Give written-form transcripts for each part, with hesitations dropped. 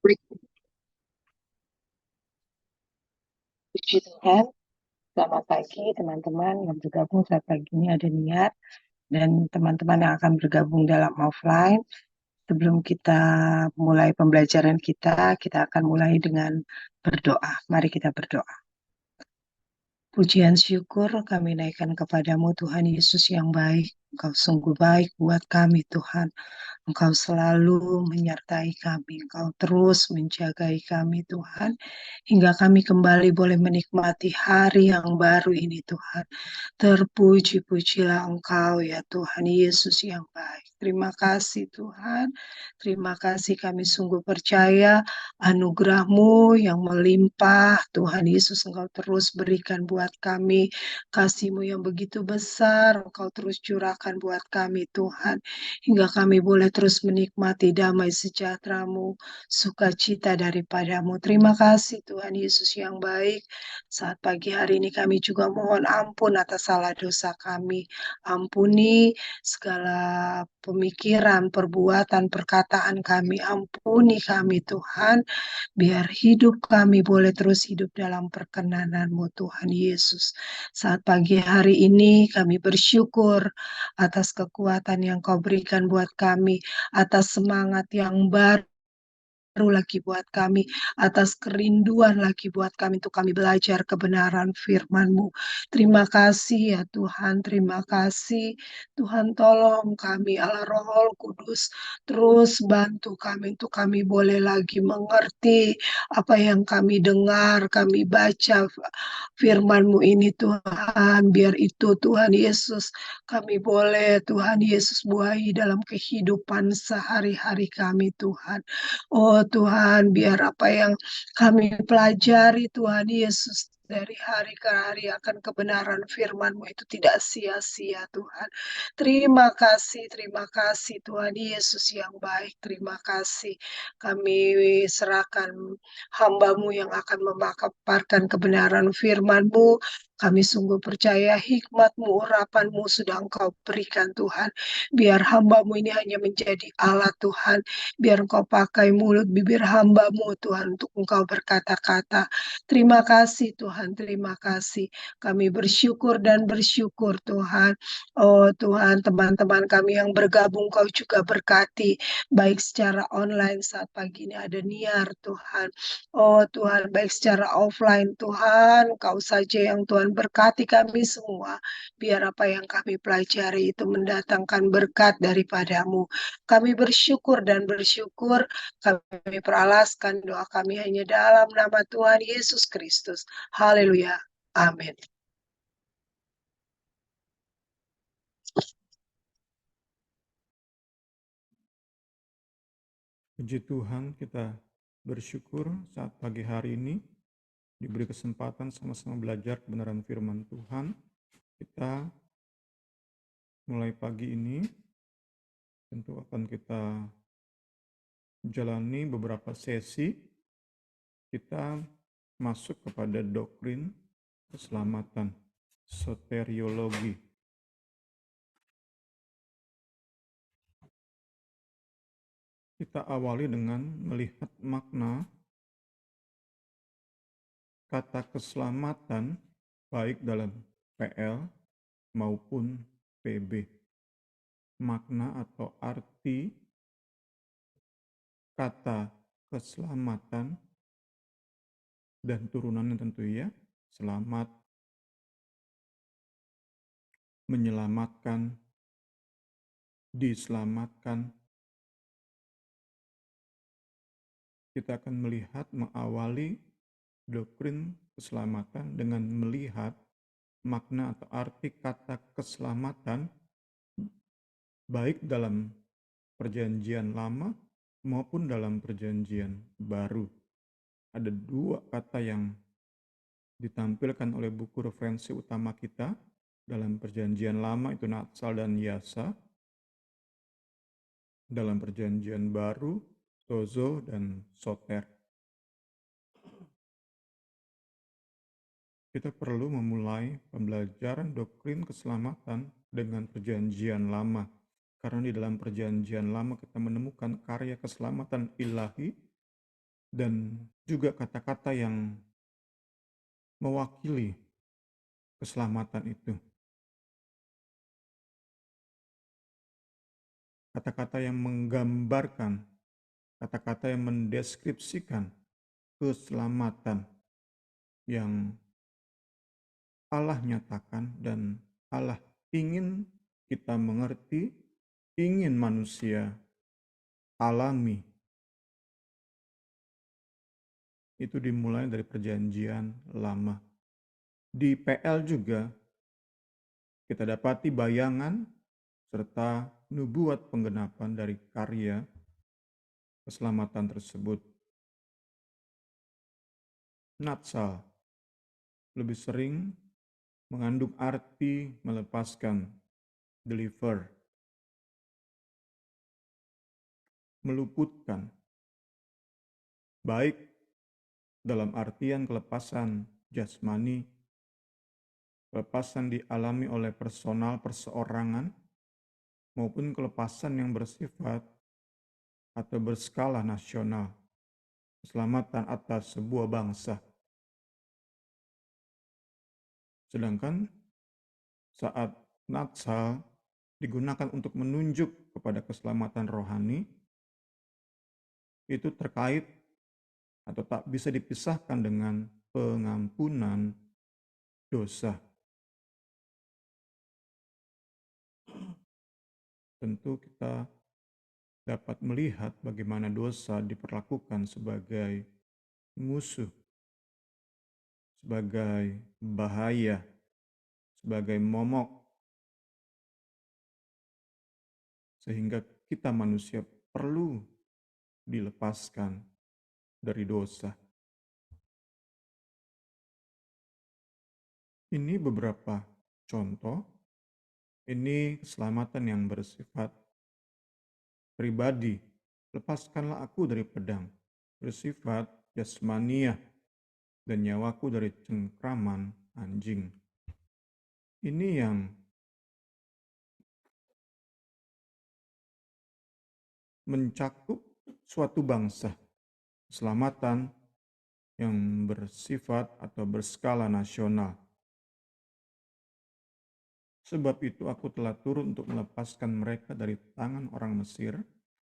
Puji Tuhan, selamat pagi teman-teman yang bergabung saat pagi ini ada niat dan teman-teman yang akan bergabung dalam offline. Sebelum kita mulai pembelajaran kita akan mulai dengan berdoa. Mari kita berdoa. Pujian syukur kami naikkan kepadamu Tuhan Yesus yang baik. Engkau sungguh baik buat kami Tuhan. Engkau selalu menyertai kami, Engkau terus menjagai kami Tuhan, hingga kami kembali boleh menikmati hari yang baru ini Tuhan. Terpuji-pujilah Engkau ya Tuhan Yesus yang baik. Terima kasih Tuhan, terima kasih kami sungguh percaya anugerah-Mu yang melimpah Tuhan Yesus Engkau terus berikan buat kami, kasih-Mu yang begitu besar Engkau terus curahkan buat kami Tuhan, hingga kami boleh terus menikmati damai sejahtera-Mu, sukacita daripada-Mu. Terima kasih Tuhan Yesus yang baik. Saat pagi hari ini kami juga mohon ampun atas salah dosa kami. Ampuni segala pemikiran, perbuatan, perkataan kami. Ampuni kami Tuhan, biar hidup kami boleh terus hidup dalam perkenan-Mu Tuhan Yesus. Saat pagi hari ini kami bersyukur atas kekuatan yang Kau berikan buat kami, atas semangat yang baru lagi buat kami, atas kerinduan lagi buat kami untuk kami belajar kebenaran firman-Mu. Terima kasih ya Tuhan, terima kasih. Tuhan tolong kami, Allah Roh Kudus, terus bantu kami untuk kami boleh lagi mengerti apa yang kami dengar, kami baca firman-Mu ini Tuhan, biar itu Tuhan Yesus, kami boleh Tuhan Yesus buahi dalam kehidupan sehari-hari kami Tuhan. Oh Tuhan, biar apa yang kami pelajari Tuhan Yesus dari hari ke hari akan kebenaran firman-Mu itu tidak sia-sia Tuhan. Terima kasih Tuhan Yesus yang baik. Terima kasih. Kami serahkan hamba-Mu yang akan memaparkan kebenaran firman-Mu. Kami sungguh percaya hikmat-Mu, urapan-Mu sudah Engkau berikan Tuhan. Biar hamba-Mu ini hanya menjadi alat Tuhan. Biar Engkau pakai mulut bibir hamba-Mu Tuhan untuk Engkau berkata-kata. Terima kasih Tuhan, terima kasih. Kami bersyukur dan bersyukur Tuhan. Oh Tuhan, teman-teman kami yang bergabung Kau juga berkati. Baik secara online saat pagi ini ada Niar Tuhan. Oh Tuhan, baik secara offline Tuhan, Kau saja yang Tuhan berkati kami semua. Biar apa yang kami pelajari itu mendatangkan berkat daripada-Mu. Kami bersyukur dan bersyukur, kami peralaskan doa kami hanya dalam nama Tuhan Yesus Kristus. Haleluya. Amin. Puji Tuhan, kita bersyukur saat pagi hari ini diberi kesempatan sama-sama belajar kebenaran firman Tuhan. Kita mulai pagi ini tentu akan kita jalani beberapa sesi. Kita masuk kepada doktrin keselamatan, soteriologi. Kita awali dengan melihat makna kata keselamatan baik dalam PL maupun PB. Makna atau arti kata keselamatan dan turunannya tentu ya, selamat, menyelamatkan, diselamatkan. Kita akan melihat mengawali doktrin keselamatan dengan melihat makna atau arti kata keselamatan baik dalam perjanjian lama maupun dalam perjanjian baru. Ada dua kata yang ditampilkan oleh buku referensi utama kita dalam perjanjian lama, itu natsal dan yasa. Dalam perjanjian baru, sozo dan soter. Kita perlu memulai pembelajaran doktrin keselamatan dengan perjanjian lama. Karena di dalam perjanjian lama kita menemukan karya keselamatan ilahi dan juga kata-kata yang mewakili keselamatan itu. Kata-kata yang menggambarkan, kata-kata yang mendeskripsikan keselamatan yang Allah nyatakan dan Allah ingin kita mengerti, ingin manusia alami. Itu dimulai dari perjanjian lama. Di PL juga kita dapati bayangan serta nubuat penggenapan dari karya keselamatan tersebut. Natsal lebih sering mengandung arti melepaskan, deliver, meluputkan, baik dalam artian kelepasan jasmani, kelepasan dialami oleh personal perseorangan, maupun kelepasan yang bersifat atau berskala nasional, keselamatan atas sebuah bangsa. Sedangkan saat Natsal digunakan untuk menunjuk kepada keselamatan rohani, itu terkait atau tak bisa dipisahkan dengan pengampunan dosa. Tentu kita dapat melihat bagaimana dosa diperlakukan sebagai musuh, sebagai bahaya, sebagai momok, sehingga kita manusia perlu dilepaskan dari dosa. Ini beberapa contoh. Ini keselamatan yang bersifat pribadi. Lepaskanlah aku dari pedang, bersifat jasmaniah, dan nyawaku dari cengkraman anjing. Ini yang mencakup suatu bangsa, keselamatan yang bersifat atau berskala nasional. Sebab itu aku telah turun untuk melepaskan mereka dari tangan orang Mesir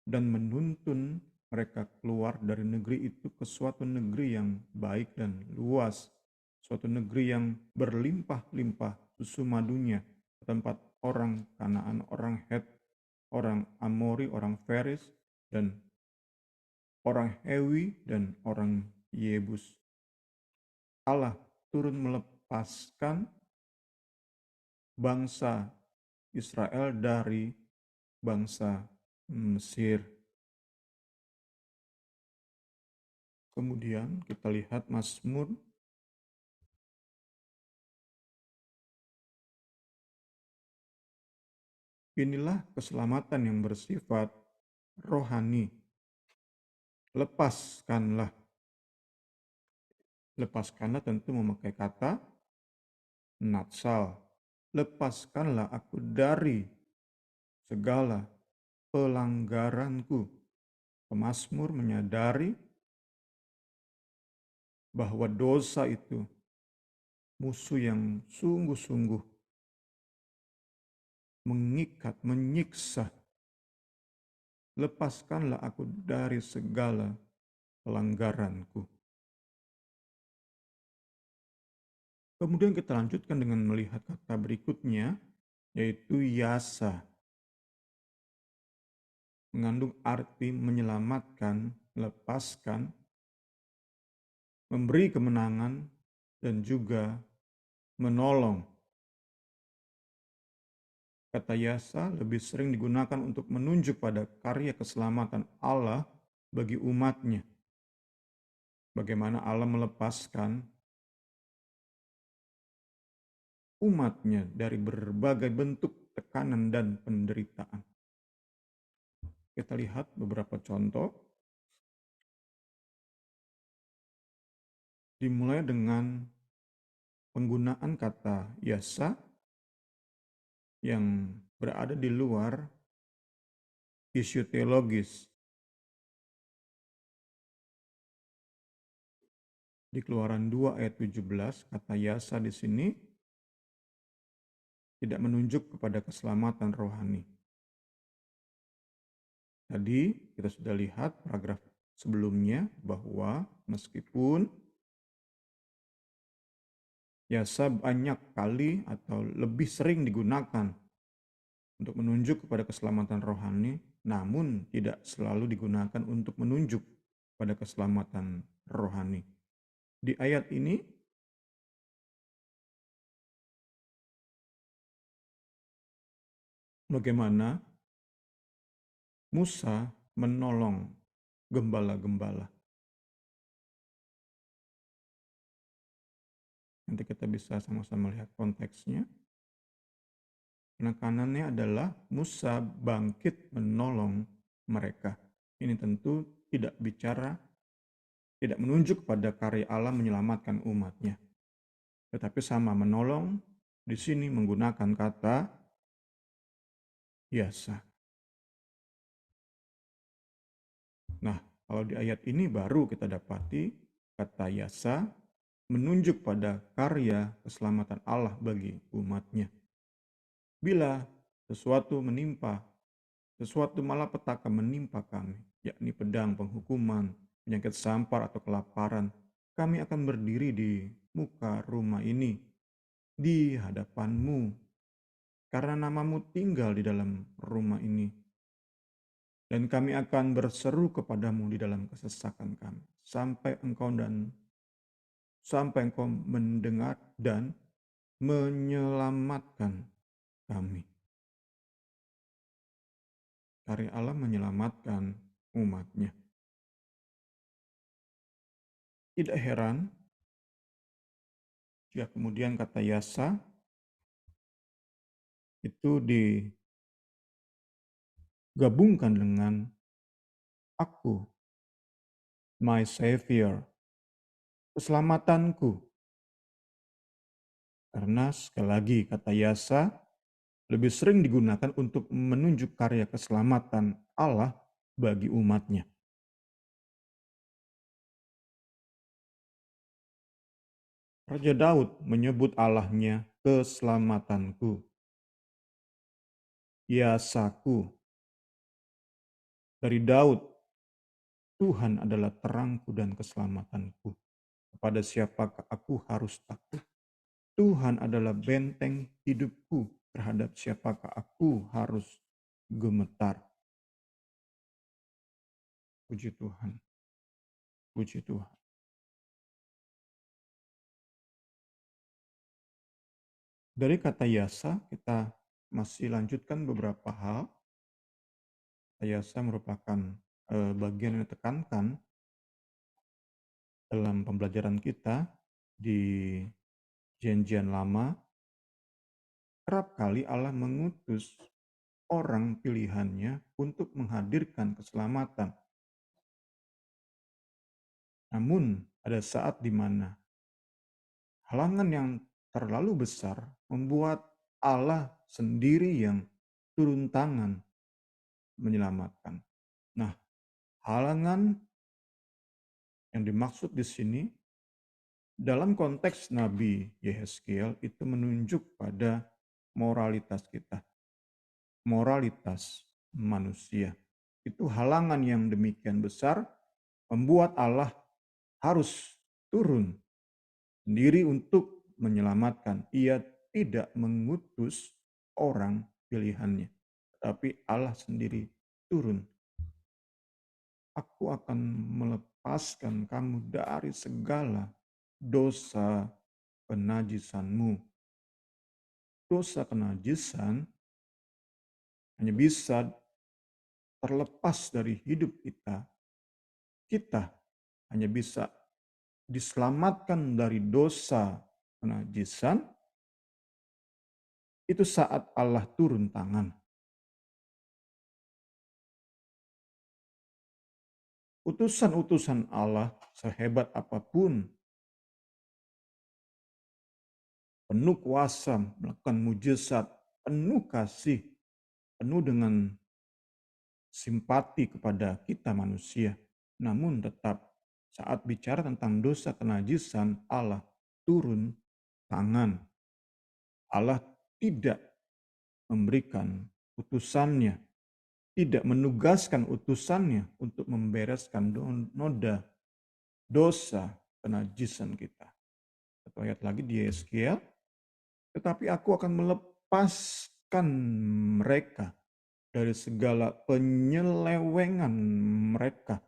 dan menuntun mereka keluar dari negeri itu ke suatu negeri yang baik dan luas, suatu negeri yang berlimpah-limpah susu madunya, tempat orang Kanaan, orang Het, orang Amori, orang Feris, dan orang Hewi, dan orang Yebus. Allah turun melepaskan bangsa Israel dari bangsa Mesir. Kemudian kita lihat Mazmur inilah keselamatan yang bersifat rohani. Lepaskanlah. Lepaskanlah tentu memakai kata natsal. Lepaskanlah aku dari segala pelanggaranku. Pemazmur menyadari bahwa dosa itu musuh yang sungguh-sungguh mengikat, menyiksa. Lepaskanlah aku dari segala pelanggaranku. Kemudian kita lanjutkan dengan melihat kata berikutnya, yaitu yasa. Mengandung arti menyelamatkan, melepaskan, memberi kemenangan, dan juga menolong. Kata yasa lebih sering digunakan untuk menunjuk pada karya keselamatan Allah bagi umatnya. Bagaimana Allah melepaskan umatnya dari berbagai bentuk tekanan dan penderitaan. Kita lihat beberapa contoh. Dimulai dengan penggunaan kata yasa yang berada di luar isu teologis. Di Keluaran 2 ayat 17, kata yasa di sini tidak menunjuk kepada keselamatan rohani. Tadi kita sudah lihat paragraf sebelumnya bahwa meskipun yasa banyak kali atau lebih sering digunakan untuk menunjuk kepada keselamatan rohani, namun tidak selalu digunakan untuk menunjuk pada keselamatan rohani. Di ayat ini, bagaimana Musa menolong gembala-gembala. Nanti kita bisa sama-sama lihat konteksnya. Penekanannya adalah Musa bangkit menolong mereka. Ini tentu tidak menunjuk pada karya Allah menyelamatkan umatnya. Tetapi sama menolong di sini menggunakan kata yasa. Nah, kalau di ayat ini baru kita dapati kata yasa menunjuk pada karya keselamatan Allah bagi umatnya. Bila sesuatu malapetaka menimpa kami, yakni pedang, penghukuman, penyakit sampar atau kelaparan, kami akan berdiri di muka rumah ini, di hadapan-Mu, karena nama-Mu tinggal di dalam rumah ini. Dan kami akan berseru kepadamu di dalam kesesakan kami, sampai Engkau mendengar dan menyelamatkan kami. Karya Allah menyelamatkan umatnya. Tidak heran jika kemudian kata yasa itu digabungkan dengan aku, my Savior, keselamatanku. Karena sekali lagi kata yasa lebih sering digunakan untuk menunjuk karya keselamatan Allah bagi umatnya. Raja Daud menyebut Allahnya keselamatanku, yasaku. Dari Daud, Tuhan adalah terangku dan keselamatanku. Kepada siapakah aku harus takut? Tuhan adalah benteng hidupku. Terhadap siapakah aku harus gemetar? Puji Tuhan. Puji Tuhan. Dari kata yasa, kita masih lanjutkan beberapa hal. Kata yasa merupakan bagian yang ditekankan dalam pembelajaran kita di Perjanjian Lama. Kerap kali Allah mengutus orang pilihannya untuk menghadirkan keselamatan. Namun, ada saat di mana halangan yang terlalu besar membuat Allah sendiri yang turun tangan menyelamatkan. Nah, halangan yang dimaksud di sini dalam konteks Nabi Yehezkiel itu menunjuk pada moralitas kita, moralitas manusia. Itu halangan yang demikian besar membuat Allah harus turun sendiri untuk menyelamatkan. Ia tidak mengutus orang pilihannya, tapi Allah sendiri turun. Aku akan melepaskan kamu dari segala dosa penajisanmu. Dosa kenajisan hanya bisa terlepas dari hidup kita. Kita hanya bisa diselamatkan dari dosa penajisan itu saat Allah turun tangan. Utusan-utusan Allah sehebat apapun, penuh kuasa, melakukan mujizat, penuh kasih, penuh dengan simpati kepada kita manusia, namun tetap Saat bicara tentang dosa kenajisan, Allah turun tangan. Allah tidak memberikan utusannya, tidak menugaskan utusannya untuk membereskan noda dosa kenajisan kita. Satu ayat lagi di Yeskiel, tetapi aku akan melepaskan mereka dari segala penyelewengan mereka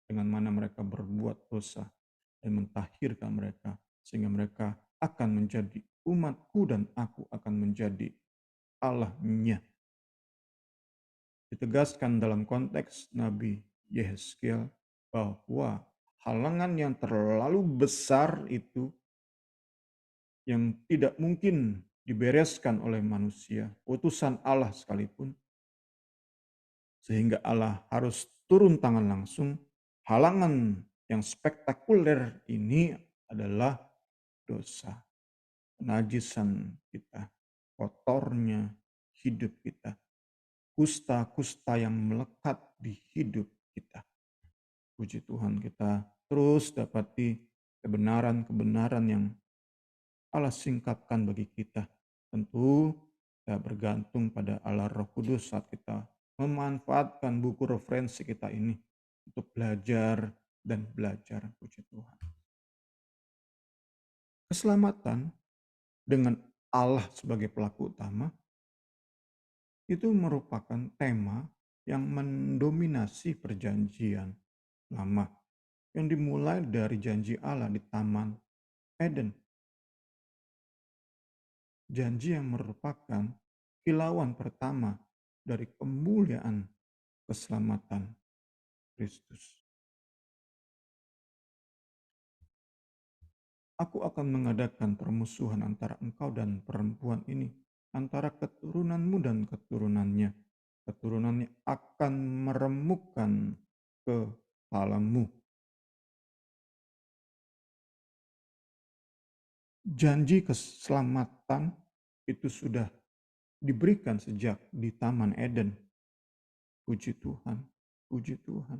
dengan mana mereka berbuat dosa dan mentahirkan mereka sehingga mereka akan menjadi umatku dan aku akan menjadi Allahnya. Ditegaskan dalam konteks Nabi Yehezkiel bahwa halangan yang terlalu besar itu yang tidak mungkin dibereskan oleh manusia, utusan Allah sekalipun, sehingga Allah harus turun tangan langsung. Halangan yang spektakuler ini adalah dosa, najisan kita, kotornya hidup kita, kusta-kusta yang melekat di hidup kita. Puji Tuhan, kita terus dapati kebenaran-kebenaran yang Allah singkapkan bagi kita. Tentu kita bergantung pada Allah Roh Kudus saat kita memanfaatkan buku referensi kita ini untuk belajar dan belajar. Puji Tuhan. Keselamatan dengan Allah sebagai pelaku utama itu merupakan tema yang mendominasi perjanjian lama yang dimulai dari janji Allah di Taman Eden. Janji yang merupakan kilauan pertama dari kemuliaan keselamatan Kristus. Aku akan mengadakan permusuhan antara engkau dan perempuan ini, antara keturunanmu dan keturunannya. Keturunannya akan meremukkan kepalamu. Janji keselamatan itu sudah diberikan sejak di Taman Eden. Puji Tuhan, puji Tuhan.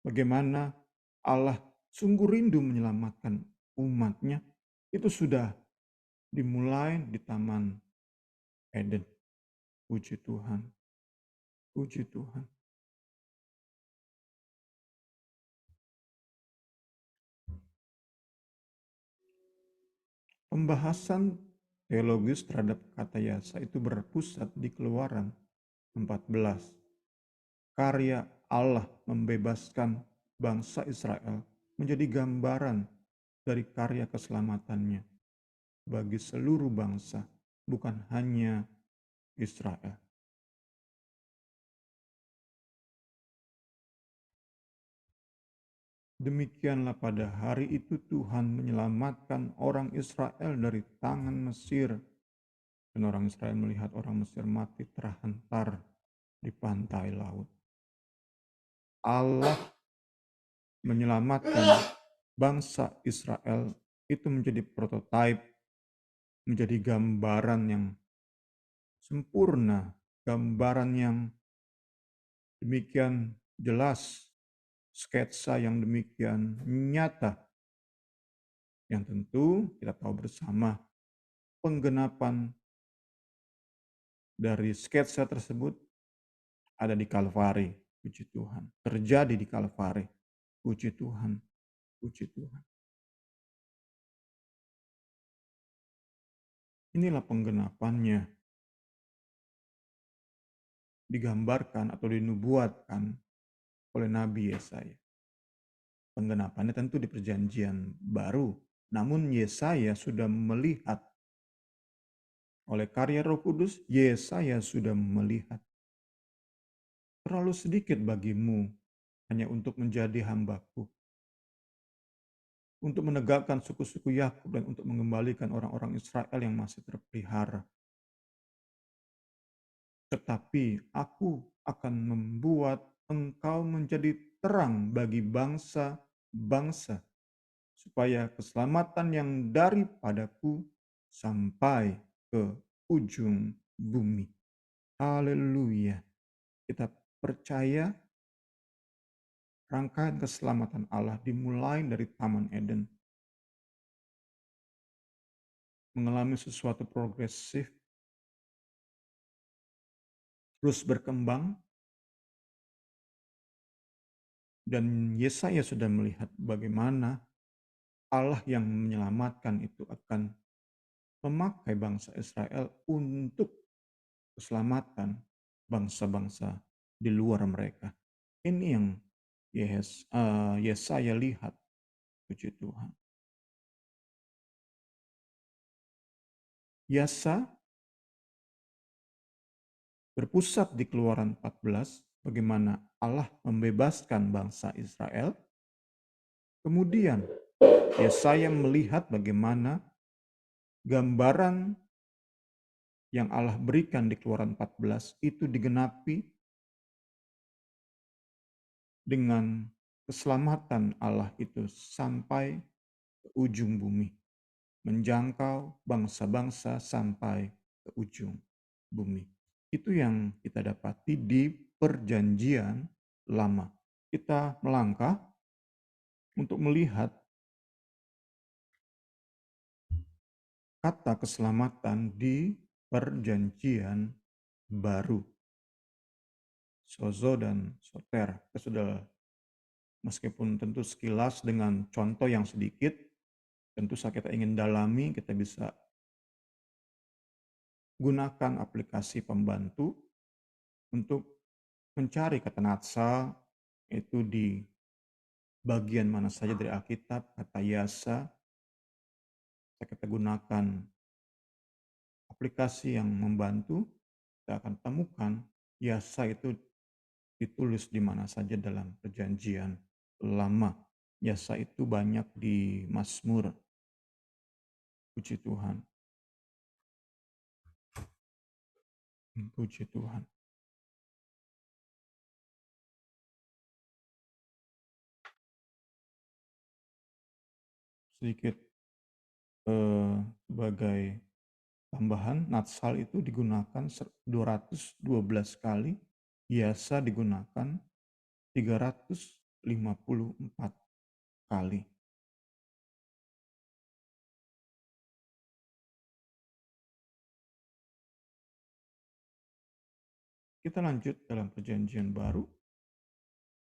Bagaimana Allah sungguh rindu menyelamatkan umatnya, itu sudah dimulai di Taman Eden. Puji Tuhan, puji Tuhan. Pembahasan teologis terhadap kata yasa itu berpusat di Keluaran 14. Karya Allah membebaskan bangsa Israel menjadi gambaran dari karya keselamatannya bagi seluruh bangsa, bukan hanya Israel. Demikianlah pada hari itu Tuhan menyelamatkan orang Israel dari tangan Mesir. Dan orang Israel melihat orang Mesir mati terhantar di pantai laut. Allah menyelamatkan bangsa Israel itu menjadi prototipe, menjadi gambaran yang sempurna, gambaran yang demikian jelas, sketsa yang demikian nyata, yang tentu kita tahu bersama penggenapan dari sketsa tersebut ada di Kalvari. Puji Tuhan, terjadi di Kalvari. Puji Tuhan, puji Tuhan. Inilah penggenapannya, digambarkan atau dinubuatkan oleh Nabi Yesaya. Penggenapannya tentu di perjanjian baru, namun Yesaya sudah melihat oleh karya Roh Kudus, Yesaya sudah melihat. Terlalu sedikit bagimu hanya untuk menjadi hambaku, untuk menegakkan suku-suku Yakub dan untuk mengembalikan orang-orang Israel yang masih terpelihara. Tetapi aku akan membuat engkau menjadi terang bagi bangsa-bangsa, supaya keselamatan yang daripadaku sampai ke ujung bumi. Haleluya. Kita percaya rangkaian keselamatan Allah dimulai dari Taman Eden, mengalami sesuatu progresif, terus berkembang, dan Yesaya sudah melihat bagaimana Allah yang menyelamatkan itu akan memakai bangsa Israel untuk keselamatan bangsa-bangsa di luar mereka. Ini yang Yesaya lihat, puji Tuhan. Yasa berpusat di Keluaran 14, bagaimana Allah membebaskan bangsa Israel. Kemudian Yesaya melihat bagaimana gambaran yang Allah berikan di Keluaran 14 itu digenapi dengan keselamatan Allah itu sampai ke ujung bumi, menjangkau bangsa-bangsa sampai ke ujung bumi. Itu yang kita dapati di Perjanjian Lama. Kita melangkah untuk melihat kata keselamatan di Perjanjian Baru. Sozo dan soter. Kita sudah, meskipun tentu sekilas dengan contoh yang sedikit, tentu saat kita ingin dalami, kita bisa gunakan aplikasi pembantu untuk mencari kata natsa, itu di bagian mana saja dari Alkitab, kata yasa. Kita gunakan aplikasi yang membantu, kita akan temukan yasa itu ditulis di mana saja dalam Perjanjian Lama. Yasa itu banyak di Mazmur. Puji Tuhan. Puji Tuhan. Sedikit sebagai tambahan, natsal itu digunakan 212 kali, yasa digunakan 354 kali. Kita lanjut dalam Perjanjian Baru.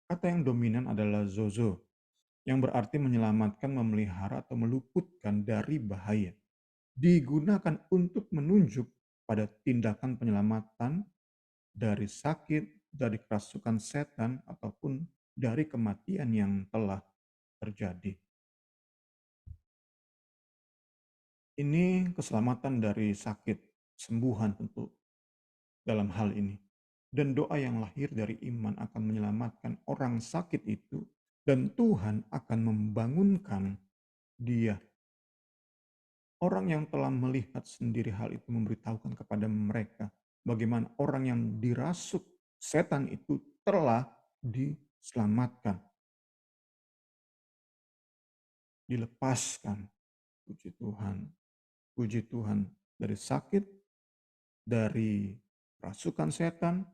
Kata yang dominan adalah zozo, yang berarti menyelamatkan, memelihara, atau meluputkan dari bahaya. Digunakan untuk menunjuk pada tindakan penyelamatan dari sakit, dari kerasukan setan, ataupun dari kematian yang telah terjadi. Ini keselamatan dari sakit, sembuhan tentu dalam hal ini. Dan doa yang lahir dari iman akan menyelamatkan orang sakit itu, dan Tuhan akan membangunkan dia. Orang yang telah melihat sendiri hal itu memberitahukan kepada mereka bagaimana orang yang dirasuk setan itu telah diselamatkan, dilepaskan. Puji Tuhan, puji Tuhan, dari sakit, dari rasukan setan,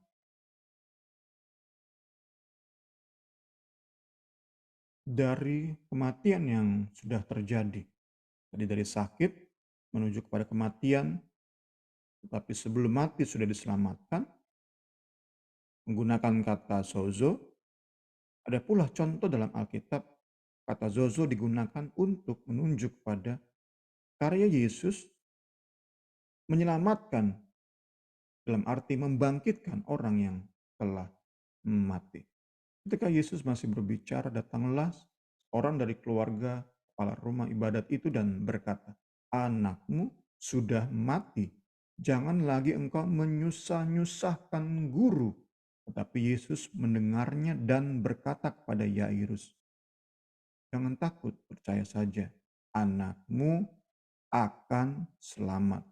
dari kematian yang sudah terjadi. Tadi dari sakit menuju kepada kematian, tetapi sebelum mati sudah diselamatkan. Menggunakan kata sozo. Ada pula contoh dalam Alkitab, kata zozo digunakan untuk menunjuk pada karya Yesus menyelamatkan, dalam arti membangkitkan orang yang telah mati. Ketika Yesus masih berbicara, datanglah orang dari keluarga kepala rumah ibadat itu dan berkata, "Anakmu sudah mati. Jangan lagi engkau menyusah-nyusahkan guru." Tetapi Yesus mendengarnya dan berkata kepada Yairus, "Jangan takut, percaya saja. Anakmu akan selamat."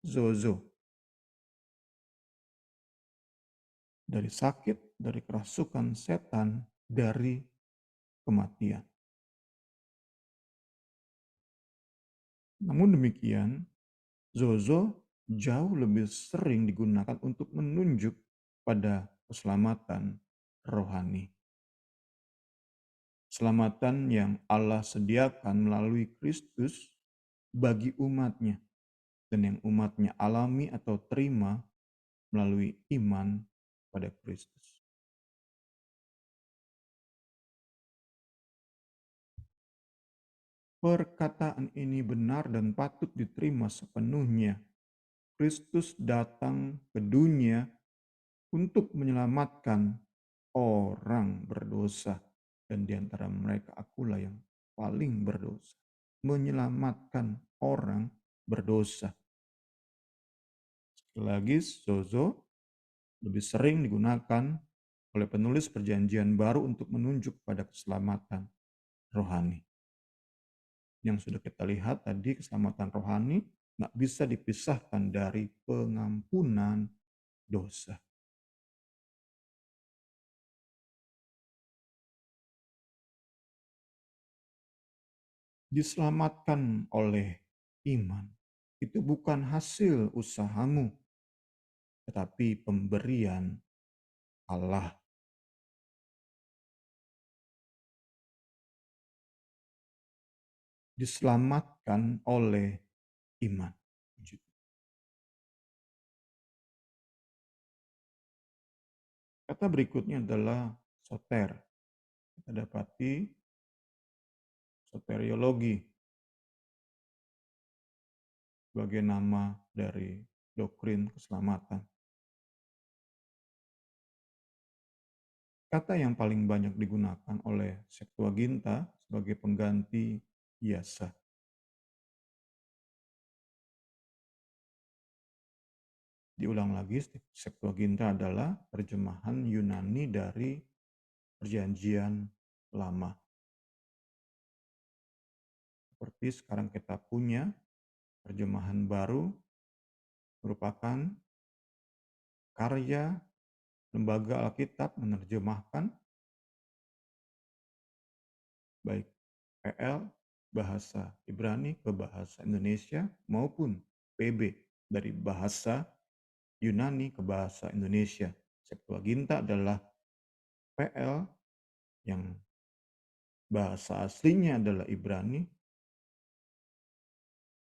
Zozo. Dari sakit, dari kerasukan setan, dari kematian. Namun demikian, zozo jauh lebih sering digunakan untuk menunjuk pada keselamatan rohani. Keselamatan yang Allah sediakan melalui Kristus bagi umatnya, dan yang umatnya alami atau terima melalui iman pada Kristus. Perkataan ini benar dan patut diterima sepenuhnya. Kristus datang ke dunia untuk menyelamatkan orang berdosa, dan di antara mereka akulah yang paling berdosa. Menyelamatkan orang berdosa. Sekali lagi, sozo lebih sering digunakan oleh penulis Perjanjian Baru untuk menunjuk pada keselamatan rohani. Yang sudah kita lihat tadi, keselamatan rohani nggak bisa dipisahkan dari pengampunan dosa. Diselamatkan oleh iman itu bukan hasil usahamu, tetapi pemberian Allah. Diselamatkan oleh iman. Kata berikutnya adalah soter. Kita dapati soteriologi sebagai nama dari doktrin keselamatan. Kata yang paling banyak digunakan oleh Septuaginta sebagai pengganti yasa. Diulang lagi, Septuaginta adalah terjemahan Yunani dari Perjanjian Lama. Seperti sekarang kita punya terjemahan baru merupakan karya lembaga Alkitab menerjemahkan baik PL bahasa Ibrani ke bahasa Indonesia maupun PB dari bahasa Yunani ke bahasa Indonesia. Septuaginta adalah PL yang bahasa aslinya adalah Ibrani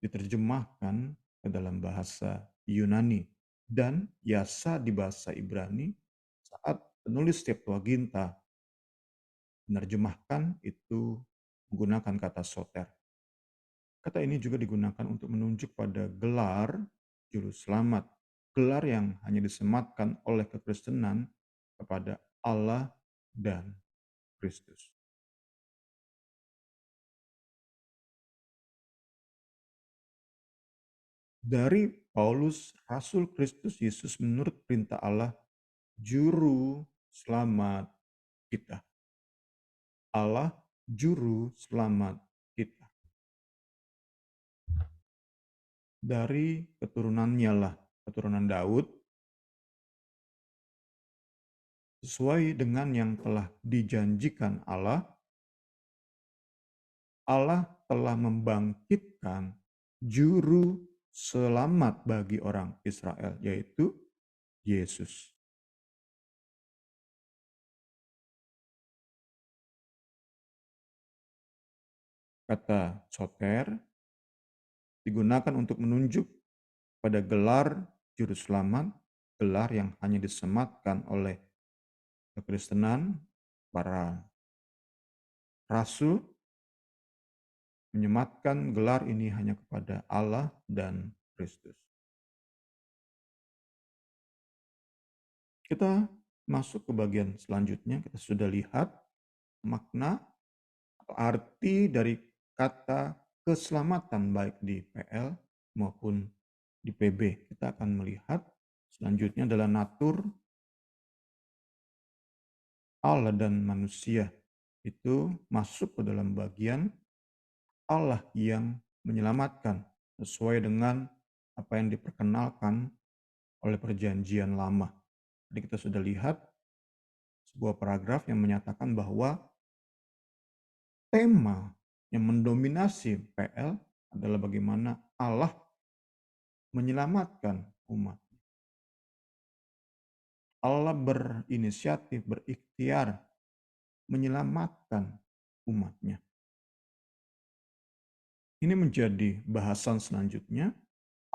diterjemahkan ke dalam bahasa Yunani, dan yasa di bahasa Ibrani saat penulis Septuaginta menerjemahkan itu menggunakan kata soter. Kata ini juga digunakan untuk menunjuk pada gelar juru selamat, gelar yang hanya disematkan oleh kekristenan kepada Allah dan Kristus. Dari Paulus, Rasul Kristus Yesus menurut perintah Allah, juru selamat kita. Allah juru selamat kita. Dari keturunannya lah, keturunan Daud, sesuai dengan yang telah dijanjikan Allah, Allah telah membangkitkan juru selamat bagi orang Israel, yaitu Yesus. Kata soter digunakan untuk menunjuk pada gelar juru selamat, gelar yang hanya disematkan oleh kekristenan, para rasul menyematkan gelar ini hanya kepada Allah dan Kristus. Kita masuk ke bagian selanjutnya, kita sudah lihat makna atau arti dari kata keselamatan baik di PL maupun di PB. Kita akan melihat selanjutnya adalah natur Allah dan manusia. Itu masuk ke dalam bagian Allah yang menyelamatkan sesuai dengan apa yang diperkenalkan oleh Perjanjian Lama. Jadi kita sudah lihat sebuah paragraf yang menyatakan bahwa tema yang mendominasi PL adalah bagaimana Allah menyelamatkan umat. Allah berinisiatif, berikhtiar menyelamatkan umatnya. Ini menjadi bahasan selanjutnya,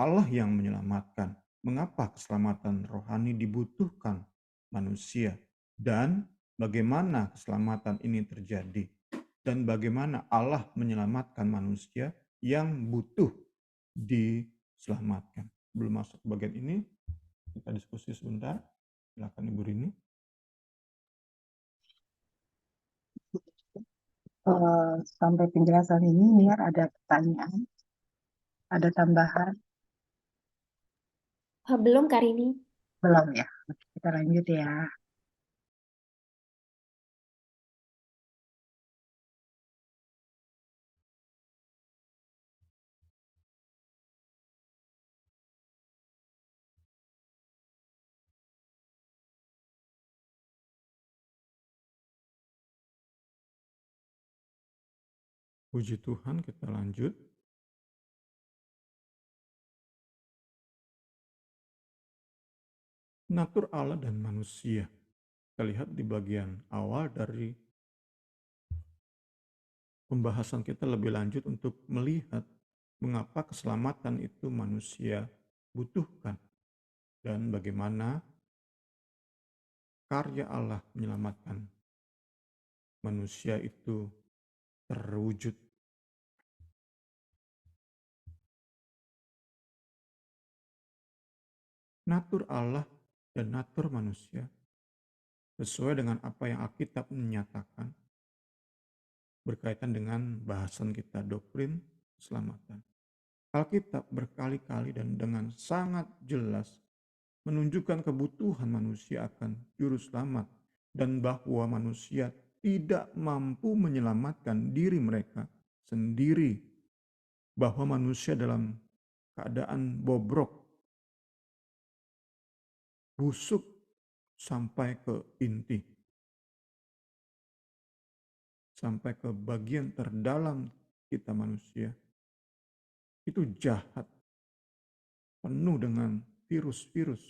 Allah yang menyelamatkan. Mengapa keselamatan rohani dibutuhkan manusia? Dan bagaimana keselamatan ini terjadi? Dan bagaimana Allah menyelamatkan manusia yang butuh diselamatkan? Belum masuk ke bagian ini, kita diskusi sebentar. Silakan Ibu Rini. Sampai penjelasan ini, Niar ada pertanyaan, ada tambahan? Belum, Karini. Belum ya? Oke, kita lanjut ya. Puji Tuhan, kita lanjut. Natur Allah dan manusia. Kita lihat di bagian awal dari pembahasan kita lebih lanjut untuk melihat mengapa keselamatan itu manusia butuhkan dan bagaimana karya Allah menyelamatkan manusia itu terwujud. Natur Allah dan natur manusia sesuai dengan apa yang Alkitab menyatakan berkaitan dengan bahasan kita doktrin keselamatan. Alkitab berkali-kali dan dengan sangat jelas menunjukkan kebutuhan manusia akan juru selamat dan bahwa manusia tidak mampu menyelamatkan diri mereka sendiri, bahwa manusia dalam keadaan bobrok, busuk sampai ke inti, sampai ke bagian terdalam kita manusia. Itu jahat, penuh dengan virus-virus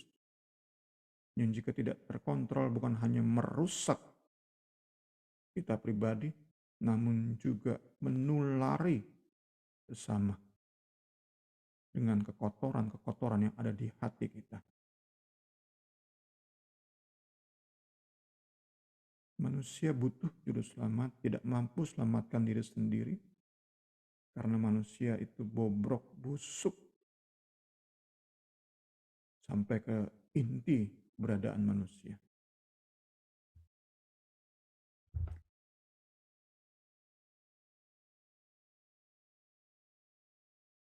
yang jika tidak terkontrol bukan hanya merusak kita pribadi, namun juga menulari sesama dengan kekotoran-kekotoran yang ada di hati kita. Manusia butuh juru selamat, tidak mampu selamatkan diri sendiri, karena manusia itu bobrok, busuk, sampai ke inti keberadaan manusia.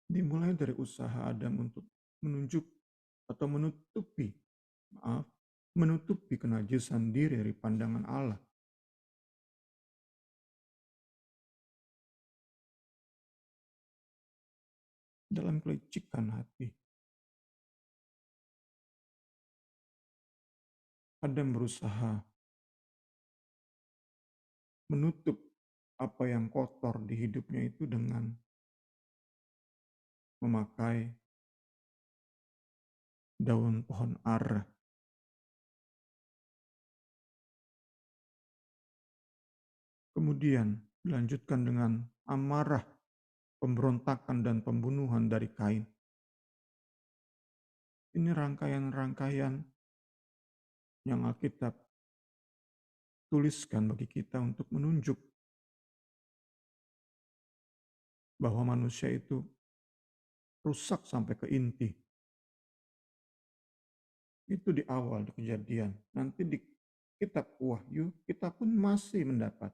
Dimulai dari usaha Adam untuk menunjuk atau menutupi kenajisan diri dari pandangan Allah. Dalam kelicikan hati, Adam berusaha menutup apa yang kotor di hidupnya itu dengan memakai daun pohon ara. Kemudian dilanjutkan dengan amarah, pemberontakan dan pembunuhan dari Kain. Ini rangkaian-rangkaian yang Alkitab tuliskan bagi kita untuk menunjuk bahwa manusia itu rusak sampai ke inti. Itu di awal kejadian. Nanti di kitab Wahyu kita pun masih mendapat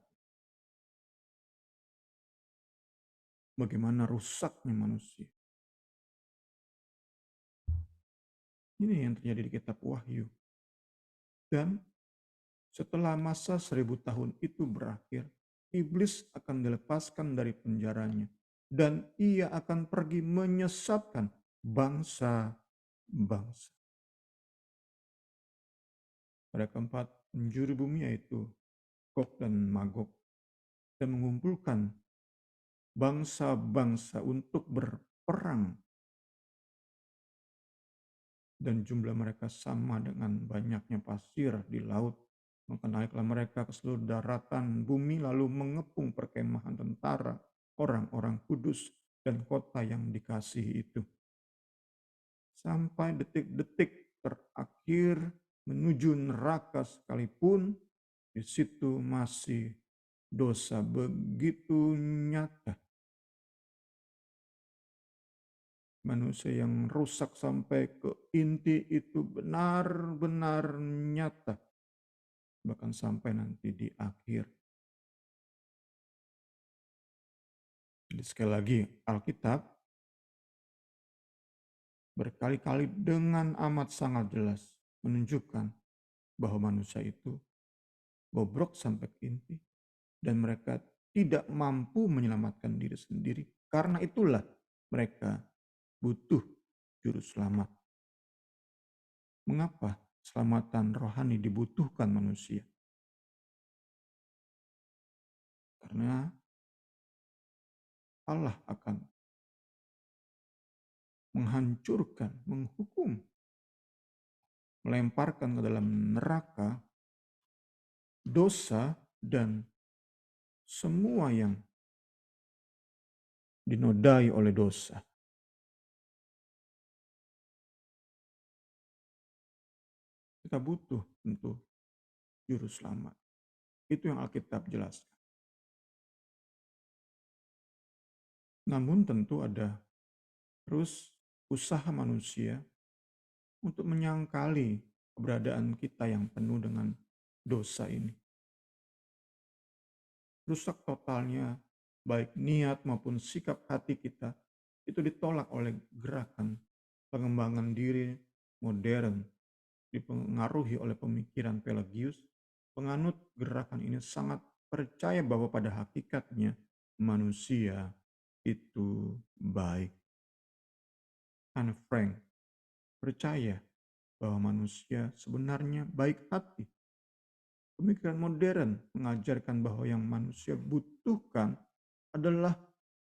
bagaimana rusaknya manusia. Ini yang terjadi di kitab Wahyu. Dan setelah masa 1000 tahun itu berakhir, iblis akan dilepaskan dari penjaranya. Dan ia akan pergi menyesatkan bangsa-bangsa. Pada keempat penjuru bumi yaitu Gog dan Magog. Dan mengumpulkan bangsa-bangsa untuk berperang. Dan jumlah mereka sama dengan banyaknya pasir di laut. Maka naiklah mereka ke seluruh daratan bumi lalu mengepung perkemahan tentara, orang-orang kudus, dan kota yang dikasihi itu. Sampai detik-detik terakhir menuju neraka sekalipun, di situ masih dosa begitu nyata. Manusia yang rusak sampai ke inti itu benar-benar nyata. Bahkan sampai nanti di akhir. Jadi sekali lagi, Alkitab berkali-kali dengan amat sangat jelas menunjukkan bahwa manusia itu bobrok sampai ke inti dan mereka tidak mampu menyelamatkan diri sendiri. Karena itulah mereka butuh juru selamat. Mengapa keselamatan rohani dibutuhkan manusia? Karena Allah akan menghancurkan, menghukum, melemparkan ke dalam neraka dosa dan semua yang dinodai oleh dosa. Kita butuh tentu juru selamat. Itu yang Alkitab jelaskan. Namun tentu ada terus usaha manusia untuk menyangkali keberadaan kita yang penuh dengan dosa ini. Rusak totalnya, baik niat maupun sikap hati kita, itu ditolak oleh gerakan pengembangan diri modern, dipengaruhi oleh pemikiran Pelagius. Penganut gerakan ini sangat percaya bahwa pada hakikatnya manusia itu baik. Anne Frank percaya bahwa manusia sebenarnya baik hati. Pemikiran modern mengajarkan bahwa yang manusia butuhkan adalah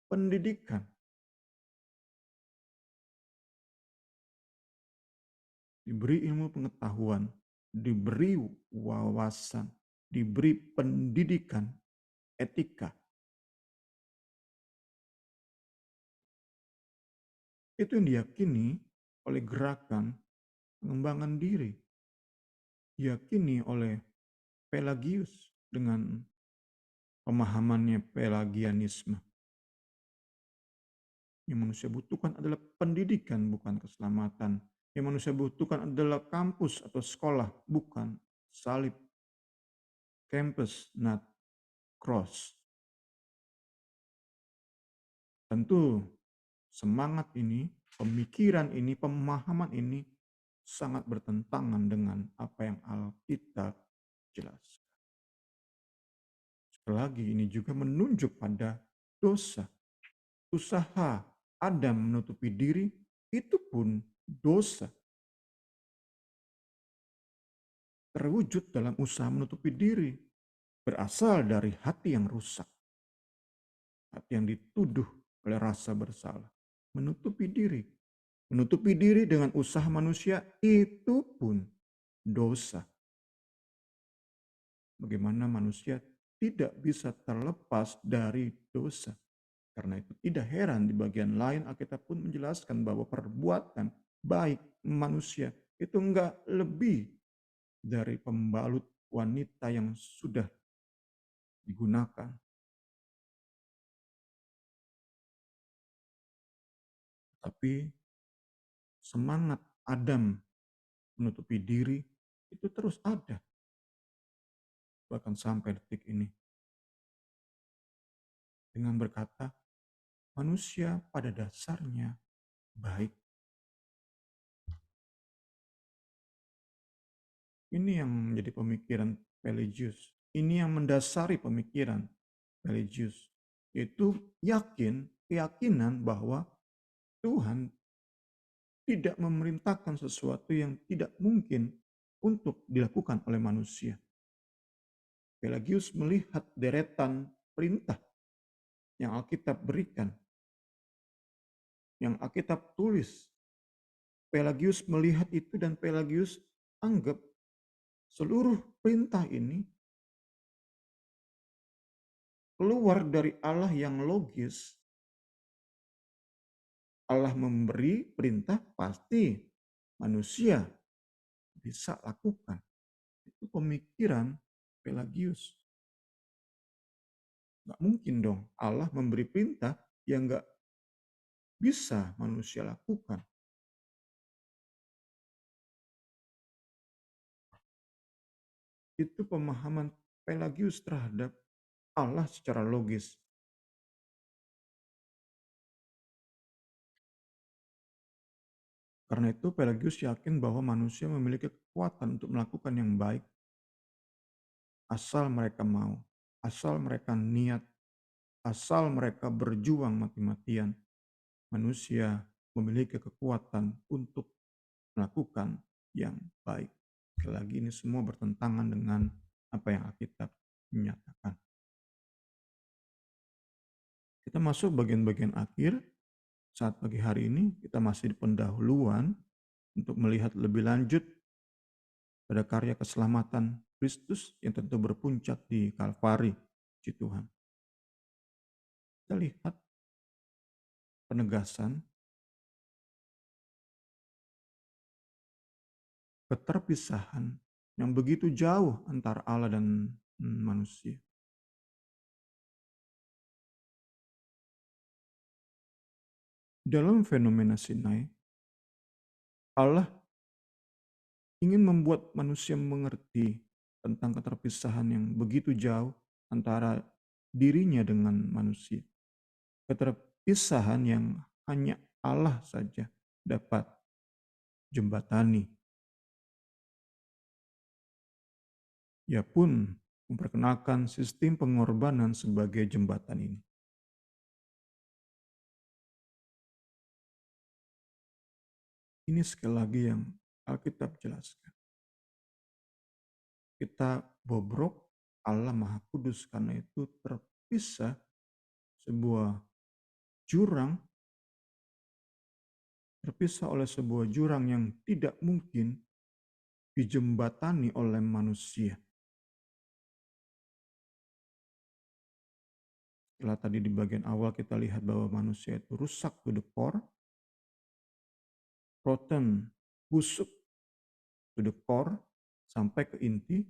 pendidikan. Diberi ilmu pengetahuan, diberi wawasan, diberi pendidikan, etika. Itu yang diyakini oleh gerakan pengembangan diri. Diyakini oleh Pelagius dengan pemahamannya Pelagianisme. Yang manusia butuhkan adalah pendidikan, bukan keselamatan. Yang manusia butuhkan adalah kampus atau sekolah, bukan salib. Campus, not cross. Tentu semangat ini, pemikiran ini, pemahaman ini sangat bertentangan dengan apa yang Alkitab jelaskan. Sekali lagi ini juga menunjuk pada dosa. Usaha Adam menutupi diri itu pun dosa. Terwujud dalam usaha menutupi diri. Berasal dari hati yang rusak. Hati yang dituduh oleh rasa bersalah. Menutupi diri. Menutupi diri dengan usaha manusia itu pun dosa. Bagaimana manusia tidak bisa terlepas dari dosa. Karena itu tidak heran di bagian lain Alkitab pun menjelaskan bahwa perbuatan baik manusia itu enggak lebih dari pembalut wanita yang sudah digunakan. Tapi semangat Adam menutupi diri itu terus ada. Bahkan sampai detik ini. Dengan berkata, manusia pada dasarnya baik. Ini yang menjadi pemikiran Pelagius. Ini yang mendasari pemikiran Pelagius. Yaitu keyakinan bahwa Tuhan tidak memerintahkan sesuatu yang tidak mungkin untuk dilakukan oleh manusia. Pelagius melihat deretan perintah yang Alkitab berikan, yang Alkitab tulis. Pelagius melihat itu dan Pelagius anggap Seluruh perintah ini keluar dari Allah yang logis. Allah memberi perintah, pasti manusia bisa lakukan. Itu pemikiran Pelagius. Nggak mungkin dong Allah memberi perintah yang nggak bisa manusia lakukan. Itu pemahaman Pelagius terhadap Allah secara logis. Karena itu Pelagius yakin bahwa manusia memiliki kekuatan untuk melakukan yang baik asal mereka mau, asal mereka niat, asal mereka berjuang mati-matian. Manusia memiliki kekuatan untuk melakukan yang baik. Sekali lagi ini semua bertentangan dengan apa yang Alkitab menyatakan. Kita masuk bagian-bagian akhir. Saat pagi hari ini kita masih di pendahuluan untuk melihat lebih lanjut pada karya keselamatan Kristus yang tentu berpuncak di Kalvari, puji Tuhan. Kita lihat penegasan keterpisahan yang begitu jauh antara Allah dan manusia. Dalam fenomena Sinai, Allah ingin membuat manusia mengerti tentang keterpisahan yang begitu jauh antara dirinya dengan manusia. Keterpisahan yang hanya Allah saja dapat jembatani. Ia pun memperkenalkan sistem pengorbanan sebagai jembatan ini. Ini sekali lagi yang Alkitab jelaskan. Kita bobrok, Allah Maha Kudus, karena itu terpisah sebuah jurang, terpisah oleh sebuah jurang yang tidak mungkin dijembatani oleh manusia. Setelah tadi di bagian awal kita lihat bahwa manusia itu rusak to the core, rotten, busuk to the core, sampai ke inti,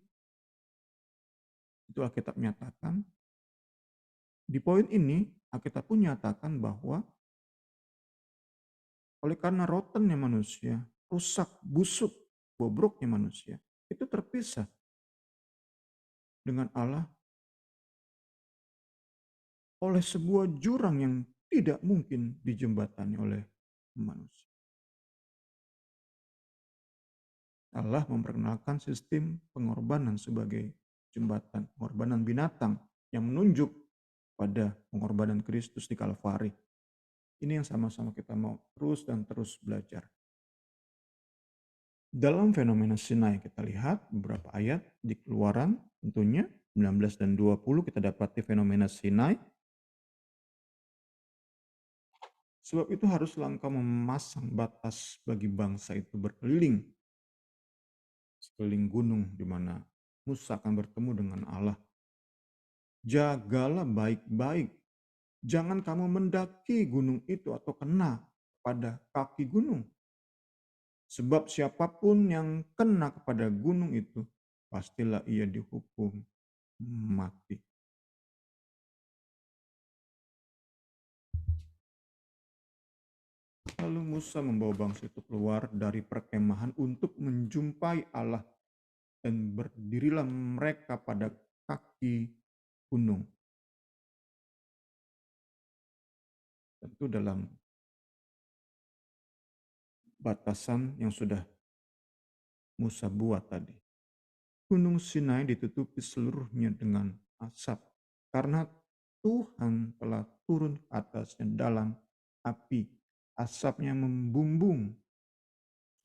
itu Alkitab menyatakan. Di poin ini, Alkitab pun menyatakan bahwa oleh karena rottennya manusia, rusak, busuk, bobroknya manusia, itu terpisah dengan Allah oleh sebuah jurang yang tidak mungkin dijembatani oleh manusia. Allah memperkenalkan sistem pengorbanan sebagai jembatan, pengorbanan binatang yang menunjuk pada pengorbanan Kristus di Kalvari. Ini yang sama-sama kita mau terus dan terus belajar. Dalam fenomena Sinai kita lihat beberapa ayat di Keluaran tentunya 19 dan 20 kita dapati fenomena Sinai. Sebab itu haruslah engkau memasang batas bagi bangsa itu berkeliling sekeliling gunung di mana Musa akan bertemu dengan Allah. Jagalah baik-baik. Jangan kamu mendaki gunung itu atau kena pada kaki gunung. Sebab siapapun yang kena kepada gunung itu, pastilah ia dihukum mati. Lalu Musa membawa bangsa itu keluar dari perkemahan untuk menjumpai Allah. Dan berdirilah mereka pada kaki gunung. Tentu dalam batasan yang sudah Musa buat tadi. Gunung Sinai ditutupi seluruhnya dengan asap. Karena Tuhan telah turun ke atasnya dalam api. Asapnya membumbung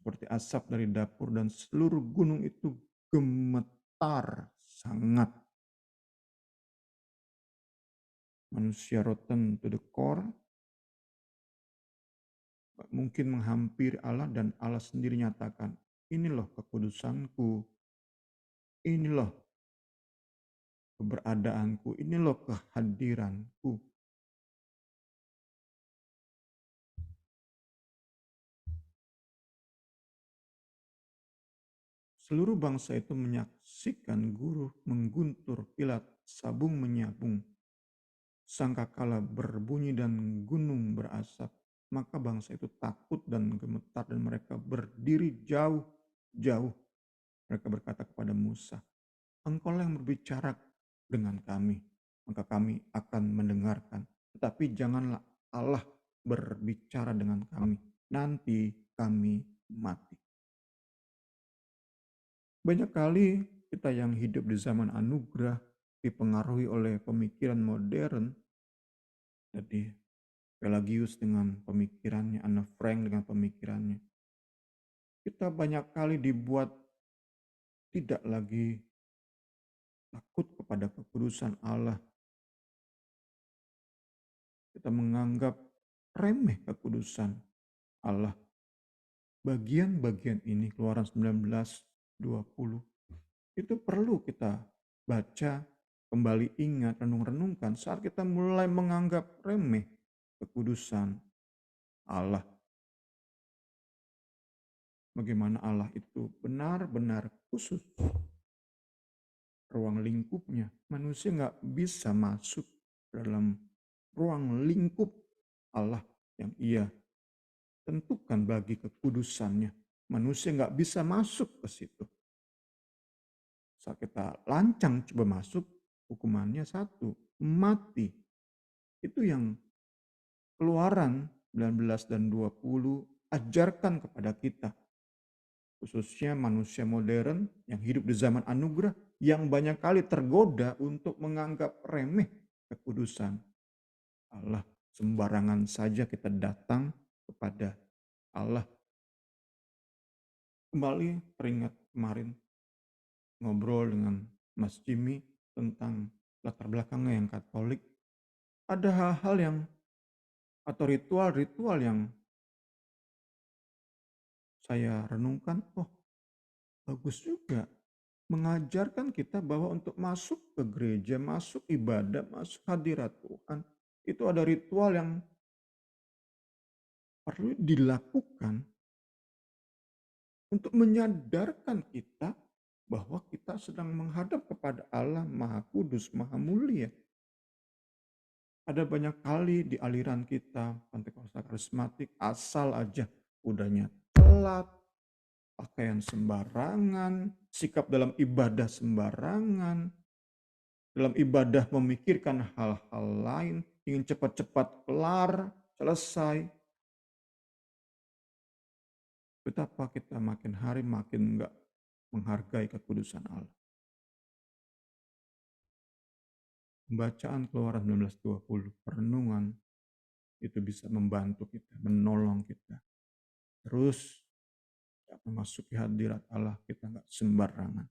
seperti asap dari dapur dan seluruh gunung itu gemetar sangat. Manusia rotten to the core mungkin menghampiri Allah dan Allah sendiri nyatakan, ini loh kekudusanku, ini loh keberadaanku, ini loh kehadiranku. Seluruh bangsa itu menyaksikan guru mengguntur, Pilat sabung menyabung. Sangkakala berbunyi dan gunung berasap, maka bangsa itu takut dan gemetar dan mereka berdiri jauh-jauh. Mereka berkata kepada Musa, Engkaulah yang berbicara dengan kami, maka kami akan mendengarkan. Tetapi janganlah Allah berbicara dengan kami, nanti kami mati. Banyak kali kita yang hidup di zaman anugerah dipengaruhi oleh pemikiran modern. Jadi Pelagius dengan pemikirannya, Anne Frank dengan pemikirannya. Kita banyak kali dibuat tidak lagi takut kepada kekudusan Allah. Kita menganggap remeh kekudusan Allah. Bagian-bagian ini Keluaran 19:20 itu perlu kita baca, kembali ingat, renung-renungkan saat kita mulai menganggap remeh kekudusan Allah. Bagaimana Allah itu benar-benar khusus. Ruang lingkupnya. Manusia nggak bisa masuk dalam ruang lingkup Allah yang ia tentukan bagi kekudusannya. Manusia nggak bisa masuk ke situ. Saat kita lancang coba masuk, hukumannya satu, mati. Itu yang Keluaran 19 dan 20 ajarkan kepada kita. Khususnya manusia modern yang hidup di zaman anugerah yang banyak kali tergoda untuk menganggap remeh kekudusan Allah. Sembarangan saja kita datang kepada Allah. Kembali teringat kemarin ngobrol dengan Mas Jimmy tentang latar belakangnya yang Katolik. Ada hal-hal yang atau ritual-ritual yang saya renungkan, oh bagus juga. Mengajarkan kita bahwa untuk masuk ke gereja, masuk ibadah, masuk hadirat Tuhan, itu ada ritual yang perlu dilakukan untuk menyadarkan kita bahwa kita sedang menghadap kepada Allah Maha Kudus, Maha Mulia. Ada banyak kali di aliran kita, Pentakosta Karismatik, asal aja udahnya telat, pakaian sembarangan, sikap dalam ibadah sembarangan, dalam ibadah memikirkan hal-hal lain, ingin cepat-cepat kelar, selesai. Betapa kita makin hari makin enggak menghargai kekudusan Allah. Pembacaan Keluaran 19:20, perenungan itu bisa membantu kita, menolong kita. Terus memasuki hadirat Allah kita enggak sembarangan.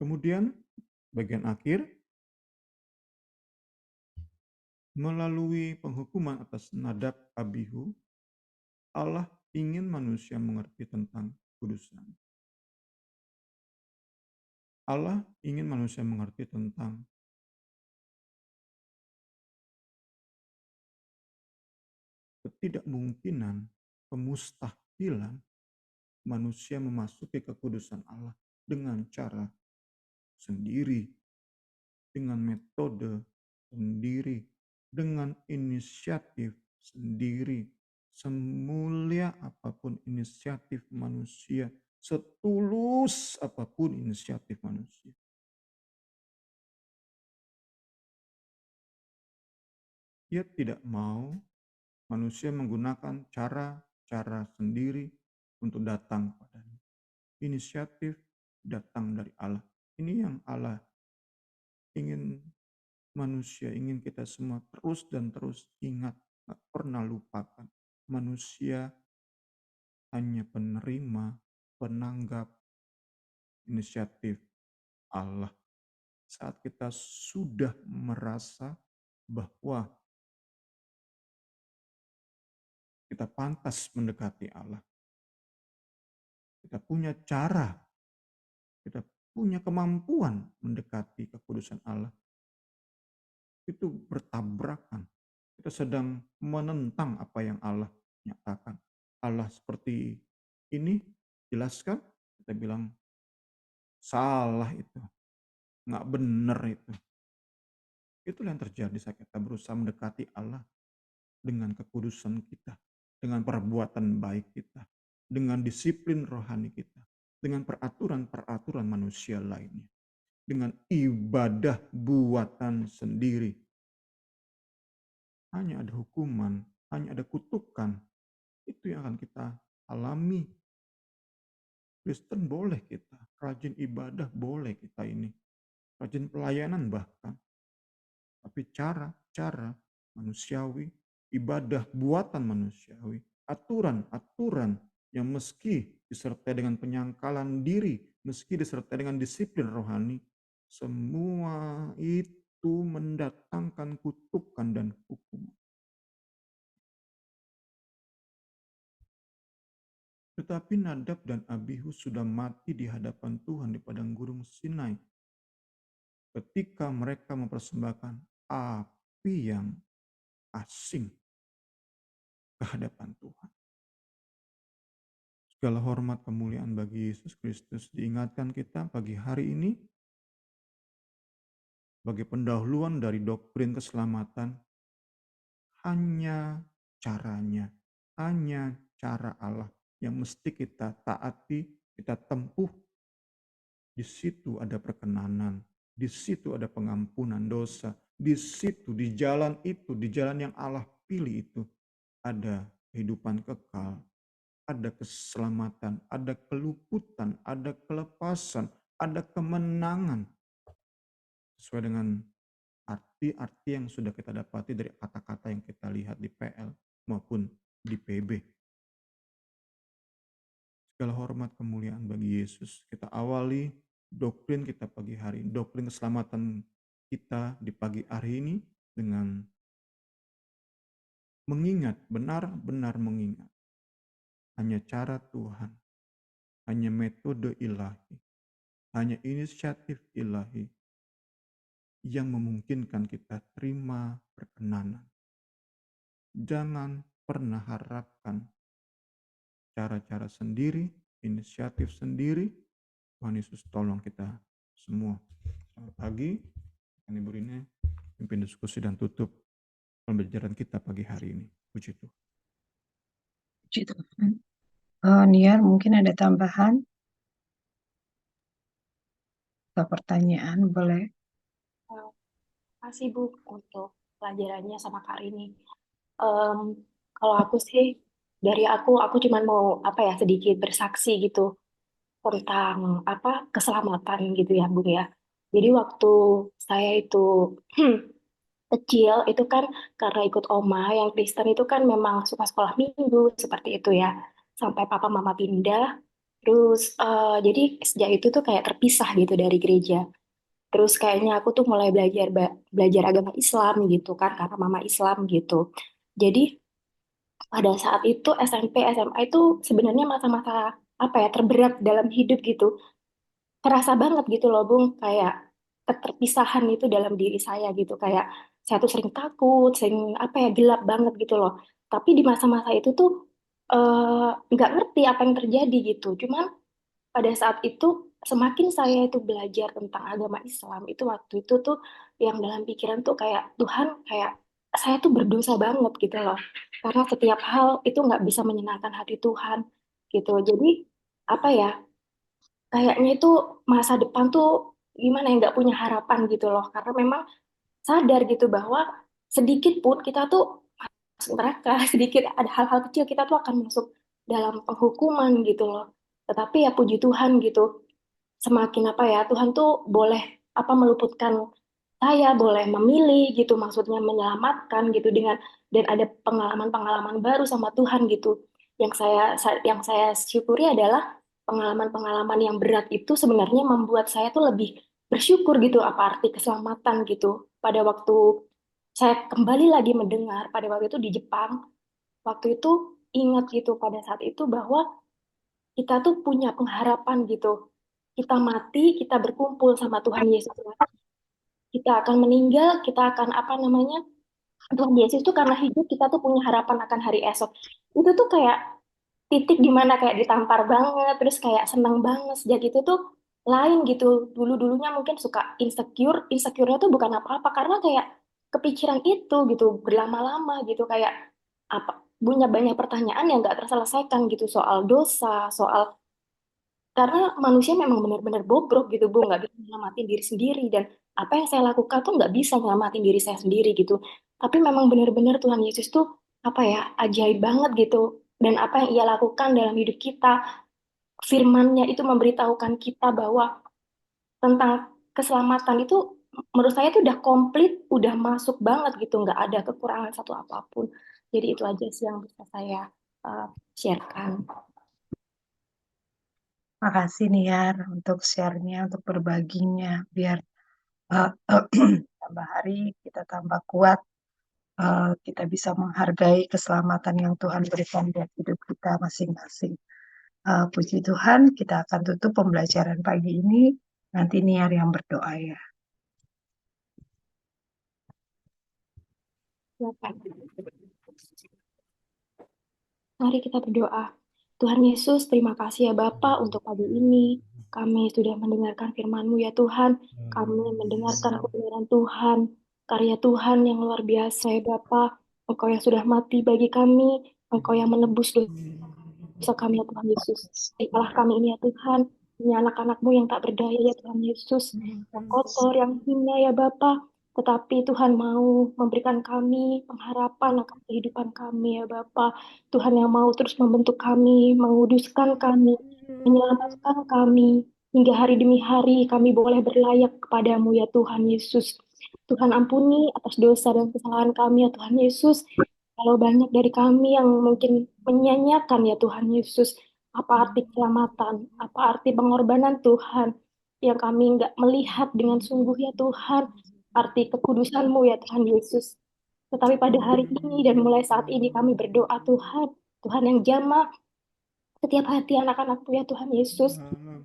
Kemudian bagian akhir, melalui penghukuman atas Nadab Abihu, Allah ingin manusia mengerti tentang kudusan. Allah ingin manusia mengerti tentang ketidakmungkinan, kemustahilan manusia memasuki kekudusan Allah dengan cara sendiri, dengan metode sendiri, dengan inisiatif sendiri. Semulia apapun inisiatif manusia, setulus apapun inisiatif manusia, ia tidak mau manusia menggunakan cara-cara sendiri untuk datang kepadanya. Inisiatif datang dari Allah. Ini yang Allah ingin manusia, ingin kita semua terus dan terus ingat, tak pernah lupakan. Manusia hanya penerima, penanggap inisiatif Allah. Saat kita sudah merasa bahwa kita pantas mendekati Allah, kita punya cara kita punya kemampuan mendekati kekudusan Allah, itu bertabrakan. Kita sedang menentang apa yang Allah nyatakan. Allah seperti ini, jelaskan, kita bilang salah itu, nggak benar itu. Itulah yang terjadi saat kita berusaha mendekati Allah dengan kekudusan kita, dengan perbuatan baik kita, dengan disiplin rohani kita, dengan peraturan-peraturan manusia lainnya, dengan ibadah buatan sendiri. Hanya ada hukuman, hanya ada kutukan. Itu yang akan kita alami. Kristen boleh kita, rajin ibadah boleh kita ini, rajin pelayanan bahkan. Tapi cara manusiawi, ibadah buatan manusiawi, aturan-aturan yang meski disertai dengan penyangkalan diri, meski disertai dengan disiplin rohani, semua itu mendatangkan kutukan dan hukuman. Tetapi Nadab dan Abihu sudah mati di hadapan Tuhan di padang gurun Sinai ketika mereka mempersembahkan api yang asing ke hadapan Tuhan. Segala hormat kemuliaan bagi Yesus Kristus. Diingatkan kita pagi hari ini sebagai pendahuluan dari doktrin keselamatan, hanya caranya, hanya cara Allah yang mesti kita taati, kita tempuh. Di situ ada perkenanan, di situ ada pengampunan dosa, di situ, di jalan itu, di jalan yang Allah pilih itu, ada kehidupan kekal, ada keselamatan, ada keluputan, ada kelepasan, ada kemenangan. Sesuai dengan arti-arti yang sudah kita dapati dari kata-kata yang kita lihat di PL maupun di PB. Segala hormat kemuliaan bagi Yesus. Kita awali doktrin kita pagi hari, doktrin keselamatan kita di pagi hari ini dengan mengingat, benar-benar mengingat. Hanya cara Tuhan, hanya metode ilahi, hanya inisiatif ilahi yang memungkinkan kita terima perkenanan. Jangan pernah harapkan cara-cara sendiri, inisiatif sendiri. Tuhan Yesus tolong kita semua. Selamat pagi, Ibu Rina, pimpin diskusi dan tutup pembelajaran kita pagi hari ini. Puji Tuhan. Puji Tuhan. Niar, mungkin ada tambahan atau pertanyaan, boleh? Terima kasih Bu untuk pelajarannya sama Kak Rini. Kalau aku sih, dari aku cuma mau sedikit bersaksi gitu tentang keselamatan gitu ya Bung ya. Jadi waktu saya itu kecil itu kan karena ikut oma yang Kristen itu kan memang suka sekolah minggu seperti itu ya. Sampai papa mama pindah, terus jadi sejak itu tuh kayak terpisah gitu dari gereja. Terus kayaknya aku tuh mulai belajar agama Islam gitu kan karena mama Islam gitu. Jadi pada saat itu SMP SMA itu sebenarnya masa-masa terberat dalam hidup gitu. Kerasa banget gitu loh Bung, kayak keterpisahan itu dalam diri saya gitu. Kayak saya tuh sering takut, sering gelap banget gitu loh. Tapi di masa-masa itu tuh nggak ngerti apa yang terjadi gitu. Cuman pada saat itu semakin saya itu belajar tentang agama Islam itu waktu itu tuh yang dalam pikiran tuh kayak Tuhan, kayak saya tuh berdosa banget gitu loh, karena setiap hal itu nggak bisa menyenangkan hati Tuhan gitu. Jadi apa ya, kayaknya itu masa depan tuh gimana ya, nggak punya harapan gitu loh, karena memang sadar gitu bahwa sedikit pun kita tuh masuk neraka, sedikit ada hal-hal kecil kita tuh akan masuk dalam penghukuman gitu loh. Tetapi ya puji Tuhan gitu, semakin Tuhan tuh boleh meluputkan saya, boleh memilih gitu, maksudnya menyelamatkan gitu dengan, dan ada pengalaman-pengalaman baru sama Tuhan gitu. Yang saya syukuri adalah pengalaman-pengalaman yang berat itu sebenarnya membuat saya tuh lebih bersyukur gitu apa arti keselamatan gitu. Pada waktu saya kembali lagi mendengar pada waktu itu di Jepang, waktu itu ingat gitu pada saat itu bahwa kita tuh punya pengharapan gitu. kita mati, kita berkumpul sama Tuhan Yesus lagi. Kita akan meninggal, kita akan apa namanya? Tuhan Yesus tuh karena hidup kita tuh punya harapan akan hari esok. Itu tuh kayak titik di mana kayak ditampar banget, terus kayak seneng banget. Sejak itu tuh lain gitu. Dulu-dulunya mungkin suka insecure, insecure-nya tuh bukan apa-apa karena kayak kepikiran itu gitu berlama-lama gitu kayak apa punya banyak pertanyaan yang nggak terselesaikan gitu soal dosa, soal karena manusia memang benar-benar bobrok gitu Bu, nggak bisa nyelamatin diri sendiri dan apa yang saya lakukan tuh nggak bisa nyelamatin diri saya sendiri gitu. Tapi memang benar-benar Tuhan Yesus tuh apa ya ajaib banget gitu dan apa yang Ia lakukan dalam hidup kita, firman-Nya itu memberitahukan kita bahwa tentang keselamatan itu menurut saya tuh udah komplit, udah masuk banget gitu, nggak ada kekurangan satu apapun. Jadi itu aja sih yang bisa saya uh, sharekan. Makasih Niar untuk share-nya, untuk berbaginya, biar eh, tambah hari kita tambah kuat, kita bisa menghargai keselamatan yang Tuhan berikan buat hidup kita masing-masing. Puji Tuhan, kita akan tutup pembelajaran pagi ini. Nanti Niar yang berdoa ya. Silakan. Mari kita berdoa. Tuhan Yesus, terima kasih ya Bapa untuk pagi ini. Kami sudah mendengarkan firman-Mu ya Tuhan. Kami mendengarkan kebenaran Tuhan, karya Tuhan yang luar biasa ya Bapa. Engkau yang sudah mati bagi kami, Engkau yang menebus dosa kami ya Tuhan Yesus. Terimalah kami ini ya Tuhan, ini anak-anak-Mu yang tak berdaya ya Tuhan Yesus, yang kotor, yang hina ya Bapa. Tetapi Tuhan mau memberikan kami pengharapan akan kehidupan kami ya Bapa. Tuhan yang mau terus membentuk kami, menguduskan kami, menyelamatkan kami, hingga hari demi hari kami boleh berlayak kepadamu ya Tuhan Yesus. Tuhan ampuni atas dosa dan kesalahan kami ya Tuhan Yesus. Kalau banyak dari kami yang mungkin menyanyiakan ya Tuhan Yesus, apa arti keselamatan, apa arti pengorbanan Tuhan, yang kami nggak melihat dengan sungguh ya Tuhan, arti kekudusan-Mu ya Tuhan Yesus. Tetapi pada hari ini dan mulai saat ini kami berdoa Tuhan, Tuhan yang jamah setiap hati anak-anak-Mu ya Tuhan Yesus.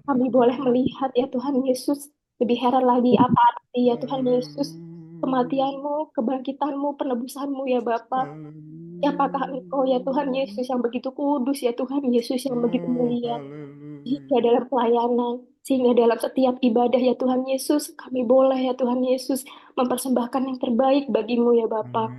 Kami boleh melihat ya Tuhan Yesus, lebih heran lagi apa arti ya Tuhan Yesus, kematian-Mu, kebangkitan-Mu, penebusan-Mu ya Bapa. Siapakah Engkau ya Tuhan Yesus yang begitu kudus ya Tuhan Yesus yang begitu mulia sehingga dalam pelayanan, sehingga dalam setiap ibadah ya Tuhan Yesus, kami boleh ya Tuhan Yesus mempersembahkan yang terbaik bagimu ya Bapa.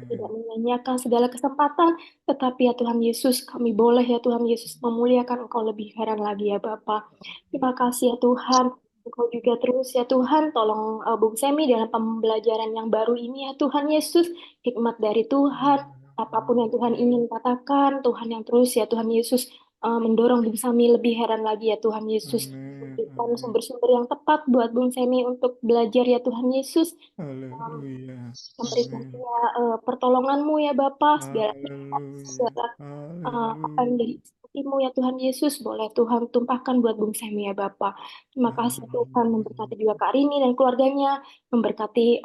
Tidak menyanyiakan segala kesempatan, tetapi ya Tuhan Yesus, kami boleh ya Tuhan Yesus memuliakan Engkau lebih heran lagi ya Bapa. Terima kasih ya Tuhan. Engkau juga terus ya Tuhan, tolong Bung Semi dalam pembelajaran yang baru ini ya Tuhan Yesus, hikmat dari Tuhan, apapun yang Tuhan ingin katakan, Tuhan yang terus ya Tuhan Yesus mendorong Bung Semi lebih heran lagi ya Tuhan Yesus. Memberikan sumber-sumber yang tepat buat Bung Semi untuk belajar ya Tuhan Yesus. Haleluya. Memberikan Amin. dia pertolongan-Mu ya Bapa, segala Haleluya. segala apa yang Haleluya. dari mu ya Tuhan Yesus, boleh Tuhan tumpahkan buat Bung Semi ya Bapa. Terima kasih Tuhan, memberkati juga Kak Rini dan keluarganya, memberkati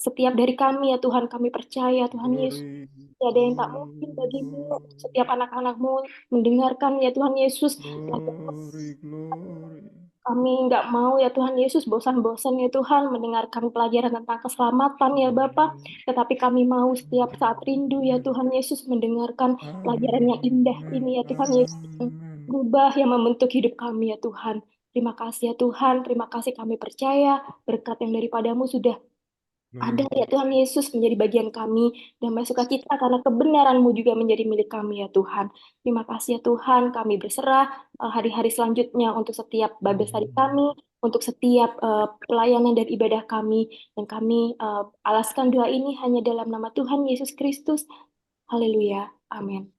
setiap dari kami ya Tuhan, kami percaya Tuhan Yesus. Glory, Tidak ada yang tak mungkin bagimu, setiap anak-anakmu mendengarkan ya Tuhan Yesus, glory, glory. kami nggak mau ya Tuhan Yesus bosan-bosan ya Tuhan mendengarkan pelajaran tentang keselamatan ya Bapa. Tetapi kami mau setiap saat rindu ya Tuhan Yesus mendengarkan pelajaran yang indah ini Amen. ya Tuhan Yesus. Yang Amen. berubah yang membentuk hidup kami ya Tuhan. Terima kasih ya Tuhan, terima kasih kami percaya berkat yang daripadamu sudah ada Glory. ya Tuhan Yesus menjadi bagian kami. Damai sukacita karena kebenaran-Mu juga menjadi milik kami ya Tuhan. Terima kasih ya Tuhan, kami berserah hari-hari selanjutnya untuk setiap Bible study kami, untuk setiap pelayanan dan ibadah kami. Dan kami alaskan doa ini hanya dalam nama Tuhan Yesus Kristus. Haleluya. Amin.